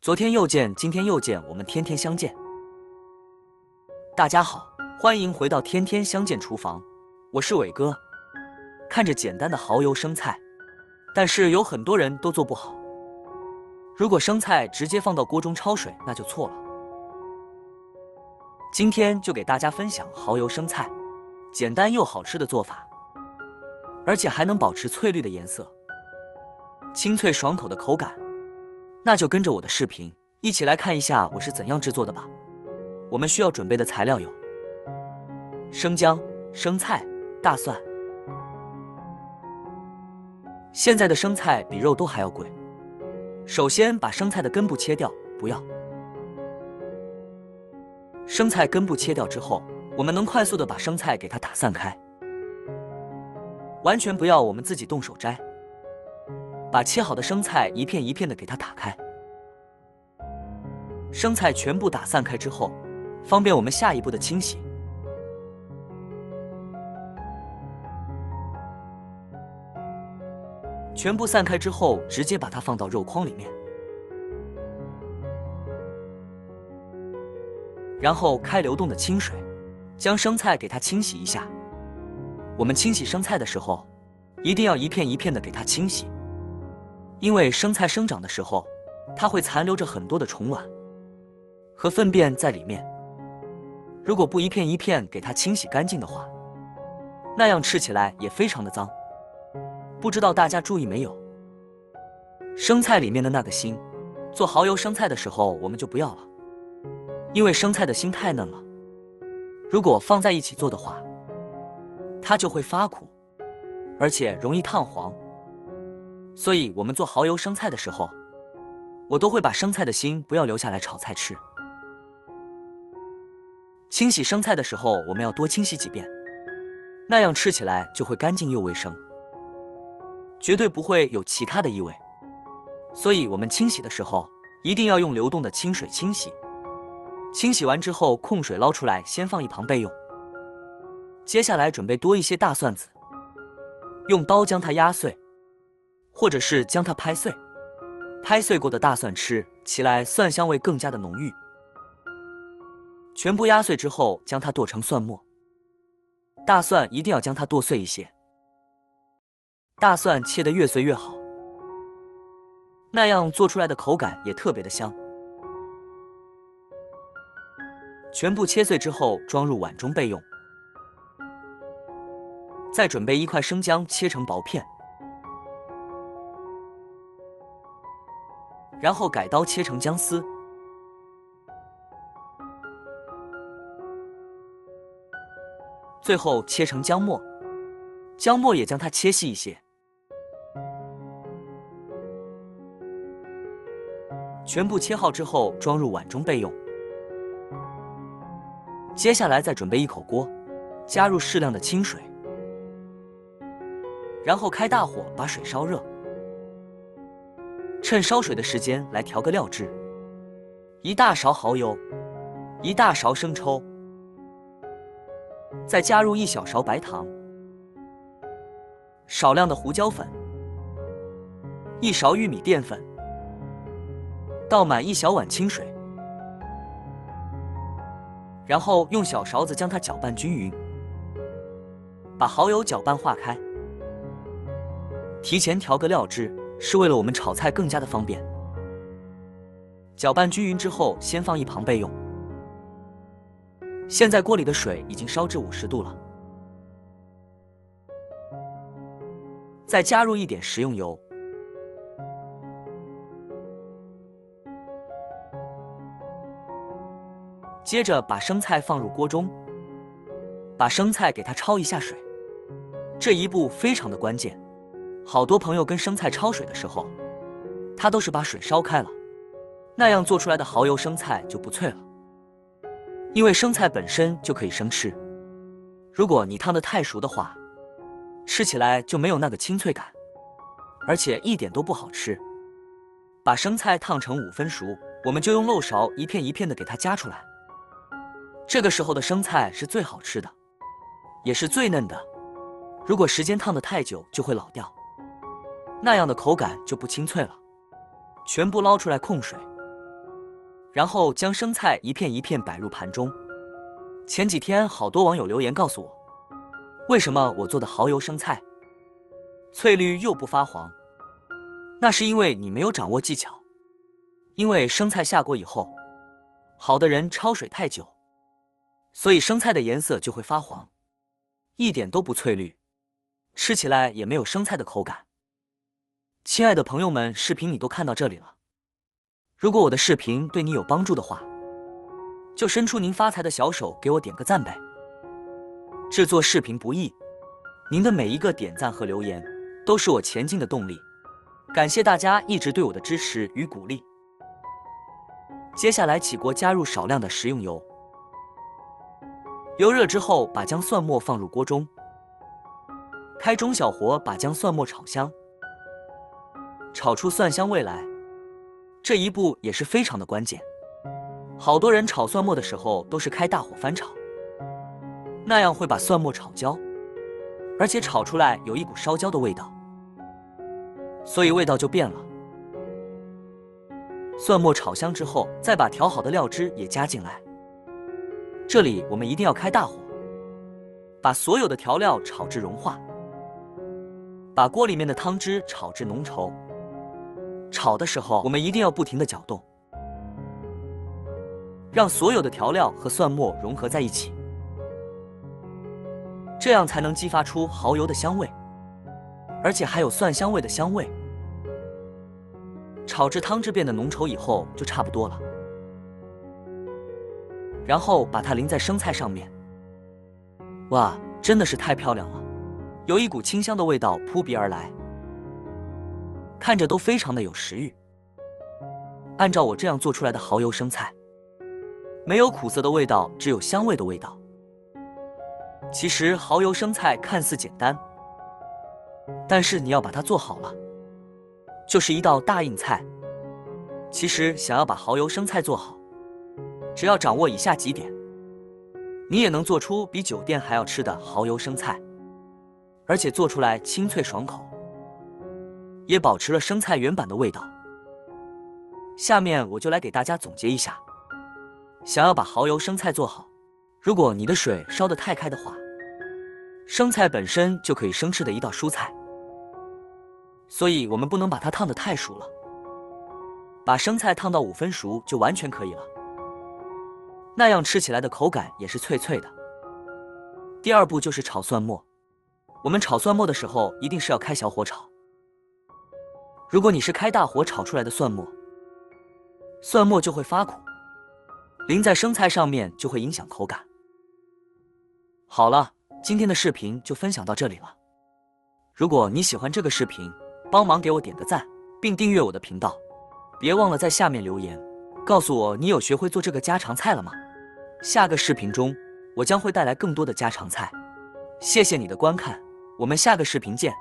昨天又见，今天又见，我们天天相见。大家好，欢迎回到天天相见厨房，我是伟哥。看着简单的蚝油生菜，但是有很多人都做不好。如果生菜直接放到锅中焯水，那就错了。今天就给大家分享蚝油生菜，简单又好吃的做法，而且还能保持翠绿的颜色，清脆爽口的口感。那就跟着我的视频一起来看一下我是怎样制作的吧。我们需要准备的材料有生姜、生菜、大蒜。现在的生菜比肉都还要贵。首先把生菜的根部切掉，不要。生菜根部切掉之后，我们能快速的把生菜给它打散开，完全不要我们自己动手摘。把切好的生菜一片一片的给它打开，生菜全部打散开之后，方便我们下一步的清洗。全部散开之后，直接把它放到肉筐里面，然后开流动的清水，将生菜给它清洗一下。我们清洗生菜的时候，一定要一片一片的给它清洗。因为生菜生长的时候，它会残留着很多的虫卵和粪便在里面。如果不一片一片给它清洗干净的话，那样吃起来也非常的脏。不知道大家注意没有，生菜里面的那个心，做蚝油生菜的时候我们就不要了，因为生菜的心太嫩了，如果放在一起做的话，它就会发苦，而且容易烫黄。所以我们做蚝油生菜的时候，我都会把生菜的心不要留下来炒菜吃。清洗生菜的时候，我们要多清洗几遍，那样吃起来就会干净又卫生，绝对不会有其他的异味。所以我们清洗的时候，一定要用流动的清水清洗。清洗完之后，控水捞出来，先放一旁备用。接下来准备多一些大蒜子，用刀将它压碎，或者是将它拍碎。拍碎过的大蒜吃起来蒜香味更加的浓郁。全部压碎之后，将它剁成蒜末。大蒜一定要将它剁碎一些，大蒜切得越碎越好，那样做出来的口感也特别的香。全部切碎之后，装入碗中备用。再准备一块生姜，切成薄片，然后改刀切成姜丝，最后切成姜末，姜末也将它切细一些。全部切好之后，装入碗中备用。接下来再准备一口锅，加入适量的清水，然后开大火把水烧热。趁烧水的时间来调个料汁，一大勺蚝油，一大勺生抽，再加入1小勺白糖，少量的胡椒粉，1勺玉米淀粉，倒满1小碗清水，然后用小勺子将它搅拌均匀，把蚝油搅拌化开。提前调个料汁，是为了我们炒菜更加的方便。搅拌均匀之后，先放一旁备用。现在锅里的水已经烧至50度了，再加入一点食用油，接着把生菜放入锅中，把生菜给它焯一下水。这一步非常的关键。好多朋友跟生菜焯水的时候，他都是把水烧开了，那样做出来的蚝油生菜就不脆了。因为生菜本身就可以生吃，如果你烫得太熟的话，吃起来就没有那个清脆感，而且一点都不好吃。把生菜烫成5分熟，我们就用漏勺一片一片的给它夹出来。这个时候的生菜是最好吃的，也是最嫩的。如果时间烫得太久，就会老掉，那样的口感就不清脆了。全部捞出来控水，然后将生菜一片一片摆入盘中。前几天好多网友留言告诉我，为什么我做的蚝油生菜翠绿又不发黄？那是因为你没有掌握技巧。因为生菜下锅以后，好的人焯水太久，所以生菜的颜色就会发黄，一点都不翠绿，吃起来也没有生菜的口感。亲爱的朋友们，视频你都看到这里了，如果我的视频对你有帮助的话，就伸出您发财的小手给我点个赞呗。制作视频不易，您的每一个点赞和留言都是我前进的动力，感谢大家一直对我的支持与鼓励。接下来起锅，加入少量的食用油，油热之后把姜蒜末放入锅中，开中小火把姜蒜末炒香，炒出蒜香味来，这一步也是非常的关键。好多人炒蒜末的时候都是开大火翻炒，那样会把蒜末炒焦，而且炒出来有一股烧焦的味道，所以味道就变了。蒜末炒香之后，再把调好的料汁也加进来，这里我们一定要开大火，把所有的调料炒至融化，把锅里面的汤汁炒至浓稠。炒的时候我们一定要不停地搅动，让所有的调料和蒜末融合在一起，这样才能激发出蚝油的香味，而且还有蒜香味的香味。炒至汤汁变得浓稠以后就差不多了，然后把它淋在生菜上面。哇，真的是太漂亮了，有一股清香的味道扑鼻而来，看着都非常的有食欲。按照我这样做出来的蚝油生菜，没有苦涩的味道，只有香味的味道。其实蚝油生菜看似简单，但是你要把它做好了，就是一道大硬菜。其实想要把蚝油生菜做好，只要掌握以下几点，你也能做出比酒店还要吃的蚝油生菜，而且做出来清脆爽口，也保持了生菜原版的味道。下面我就来给大家总结一下，想要把蚝油生菜做好，如果你的水烧得太开的话，生菜本身就可以生吃的一道蔬菜，所以我们不能把它烫得太熟了，把生菜烫到5分熟就完全可以了，那样吃起来的口感也是脆脆的。第二步就是炒蒜末，我们炒蒜末的时候一定是要开小火炒，如果你是开大火炒出来的蒜末，蒜末就会发苦，淋在生菜上面就会影响口感。好了，今天的视频就分享到这里了，如果你喜欢这个视频，帮忙给我点个赞，并订阅我的频道，别忘了在下面留言，告诉我你有学会做这个家常菜了吗？下个视频中，我将会带来更多的家常菜。谢谢你的观看，我们下个视频见。